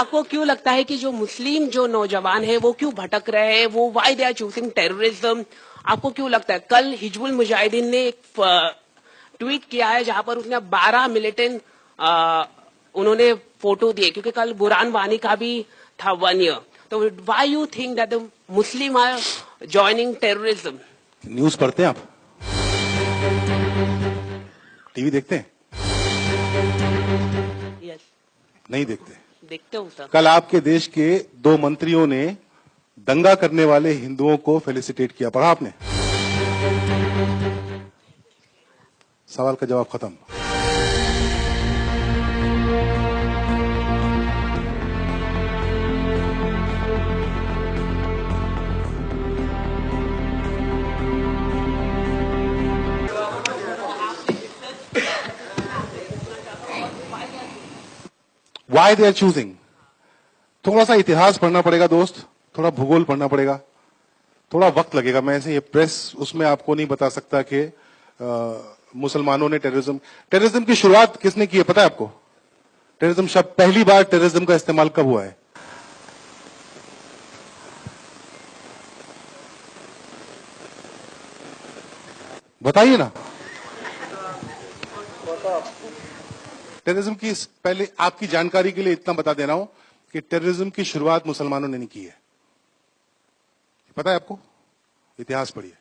आपको क्यों लगता है कि जो मुस्लिम जो नौजवान है वो क्यों भटक रहे हैं, वो why they are choosing terrorism? आपको क्यों लगता है? कल हिजबुल मुजाहिदीन ने एक ट्वीट किया है जहां पर उसने 12 मिलिटेंट उन्होंने फोटो दिए, क्योंकि कल बुरहान वानी का भी था 1 ईयर। तो why you think that the Muslim are joining terrorism? News पढ़ते हैं आप? टीवी देखते हैं? यस, नहीं देखते। देखते हो सर। कल आपके देश के 2 मंत्रियों ने दंगा करने वाले हिंदुओं को फेलिसिटेट किया, पढ़ा आपने? सवाल का जवाब खत्म। Why they are choosing? थोड़ा सा इतिहास पढ़ना पड़ेगा दोस्त, थोड़ा भूगोल पढ़ना पड़ेगा, थोड़ा वक्त लगेगा। मैं ऐसे ये प्रेस उसमें आपको नहीं बता सकता कि मुसलमानों ने टेररिज्म की शुरुआत किसने की है पता है आपको? टेररिज्म शब्द पहली बार टेररिज्म का इस्तेमाल कब हुआ है? बताइए ना। टेररिज्म की पहले आपकी जानकारी के लिए इतना बता दे रहा हूं कि टेररिज्म की शुरुआत मुसलमानों ने नहीं की है। पता है आपको? इतिहास पढ़िए।